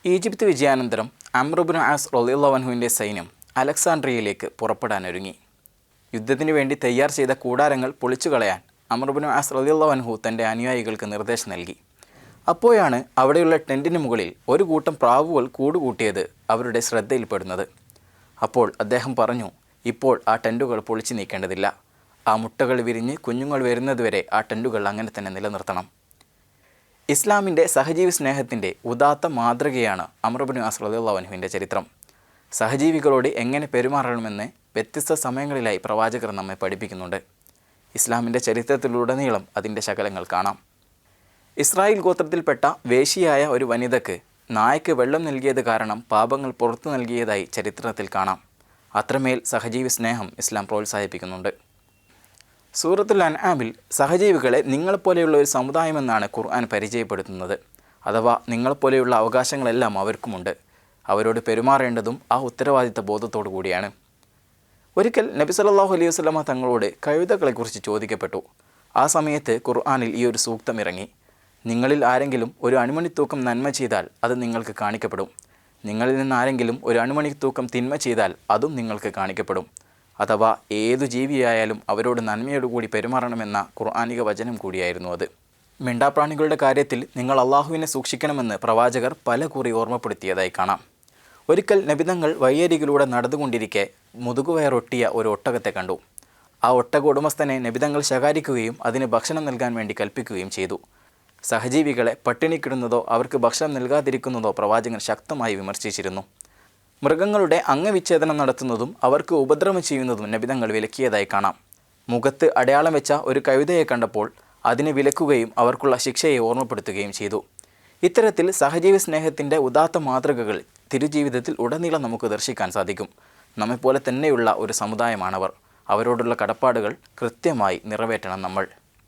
Egypt വിജയാനന്തരം Amr Ibnu as റളിയല്ലാഹു അൻഹുവിൻ്റെ സൈന്യം അലക്സാണ്ട്രിയയിലേക്ക് പുറപ്പെടാനൊരുങ്ങി. യുദ്ധത്തിനു വേണ്ടി തയ്യാർ ചെയ്ത കൂടാരങ്ങൾ പൊളിച്ചു കളയാൻ അംർ ഇബ്നു ആസ് റളിയല്ലാഹു അൻഹു തൻ്റെ അനുയായികൾക്ക് നിർദ്ദേശം നൽകി. അപ്പോഴാണ് അവിടെയുള്ള ടെൻറ്റിന് മുകളിൽ ഒരു കൂട്ടം പ്രാവുകൾ കൂടുകൂട്ടിയത് അവരുടെ ശ്രദ്ധയിൽപ്പെടുന്നത്. അപ്പോൾ അദ്ദേഹം പറഞ്ഞു, ഇപ്പോൾ ആ ടെൻറ്റുകൾ പൊളിച്ചു നീക്കേണ്ടതില്ല. ആ മുട്ടകൾ വിരിഞ്ഞ് കുഞ്ഞുങ്ങൾ വരുന്നതുവരെ ആ ടെൻറ്റുകൾ അങ്ങനെ തന്നെ നിലനിർത്തണം. ഇസ്ലാമിൻ്റെ സഹജീവി സ്നേഹത്തിൻ്റെ ഉദാത്ത മാതൃകയാണ് അംർ ഇബ്നു ആസ് റളിയല്ലാഹു അൻഹുവിൻ്റെ ചരിത്രം. സഹജീവികളോട് എങ്ങനെ പെരുമാറണമെന്ന് വ്യത്യസ്ത സമയങ്ങളിലായി പ്രവാചകർ നമ്മെ പഠിപ്പിക്കുന്നുണ്ട്. ഇസ്ലാമിൻ്റെ ചരിത്രത്തിലുടനീളം അതിൻ്റെ ശകലങ്ങൾ കാണാം. ഇസ്രായേൽ ഗോത്രത്തിൽപ്പെട്ട വേശ്യയായ ഒരു വനിതയ്ക്ക് നായക്ക് വെള്ളം നൽകിയത് കാരണം പാപങ്ങൾ പുറത്തു നൽകിയതായി ചരിത്രത്തിൽ കാണാം. അത്രമേൽ സഹജീവി സ്നേഹം ഇസ്ലാം പ്രോത്സാഹിപ്പിക്കുന്നുണ്ട്. സൂറത്തുൽ അൻആമിൽ സഹജീവികളെ നിങ്ങളെപ്പോലെയുള്ള ഒരു സമുദായമെന്നാണ് ഖുർആൻ പരിചയപ്പെടുത്തുന്നത്. അഥവാ നിങ്ങളെപ്പോലെയുള്ള അവകാശങ്ങളെല്ലാം അവർക്കുമുണ്ട്. അവരോട് പെരുമാറേണ്ടതും ആ ഉത്തരവാദിത്ത ബോധത്തോടു കൂടിയാണ്. ഒരിക്കൽ നബി സല്ലല്ലാഹു അലൈഹി വസല്ലമ തങ്ങളോട് കഴുതകളെക്കുറിച്ച് ചോദിക്കപ്പെട്ടു. ആ സമയത്ത് ഖുർആനിൽ ഈ ഒരു സൂക്തം ഇറങ്ങി: നിങ്ങളിൽ ആരെങ്കിലും ഒരു അണുമണിത്തൂക്കം നന്മ ചെയ്താൽ അത് നിങ്ങൾക്ക് കാണിക്കപ്പെടും. നിങ്ങളിൽ നിന്ന് ആരെങ്കിലും ഒരു അണുമണിത്തൂക്കം തിന്മ ചെയ്താൽ അതും നിങ്ങൾക്ക് കാണിക്കപ്പെടും. അഥവാ ഏതു ജീവിയായാലും അവരോട് നന്മയോടുകൂടി പെരുമാറണമെന്ന ഖുർആനിക വചനം കൂടിയായിരുന്നു അത്. മിണ്ടാപ്രാണികളുടെ കാര്യത്തിൽ നിങ്ങൾ അള്ളാഹുവിനെ സൂക്ഷിക്കണമെന്ന് പ്രവാചകർ പല കുറി ഓർമ്മപ്പെടുത്തിയതായി കാണാം. ഒരിക്കൽ നബിതങ്ങൾ വഴിയരികിലൂടെ നടന്നുകൊണ്ടിരിക്കെ മുതുകുവയറൊട്ടിയ ഒരു ഒട്ടകത്തെ കണ്ടു. ആ ഒട്ടക ഉടമസ്ഥനെ നബിതങ്ങൾ ശകാരിക്കുകയും അതിന് ഭക്ഷണം നൽകാൻ വേണ്ടി കൽപ്പിക്കുകയും ചെയ്തു. സഹജീവികളെ പട്ടിണിക്കിടുന്നതോ അവർക്ക് ഭക്ഷണം നൽകാതിരിക്കുന്നതോ പ്രവാചകൻ ശക്തമായി വിമർശിച്ചിരുന്നു. മൃഗങ്ങളുടെ അംഗവിച്ഛേദനം നടത്തുന്നതും അവർക്ക് ഉപദ്രവം ചെയ്യുന്നതും നബിതങ്ങൾ വിലക്കിയതായി കാണാം. മുഖത്ത് അടയാളം വെച്ച ഒരു കഴുതയെ കണ്ടപ്പോൾ അതിനെ വിലക്കുകയും അവർക്കുള്ള ശിക്ഷയെ ഓർമ്മപ്പെടുത്തുകയും ചെയ്തു. ഇത്തരത്തിൽ സഹജീവി സ്നേഹത്തിൻ്റെ ഉദാത്ത മാതൃകകൾ തിരുജീവിതത്തിൽ ഉടനീളം നമുക്ക് ദർശിക്കാൻ സാധിക്കും. നമ്മെപ്പോലെ തന്നെയുള്ള ഒരു സമുദായമാണവർ. അവരോടുള്ള കടപ്പാടുകൾ കൃത്യമായി നിറവേറ്റണം നമ്മൾ.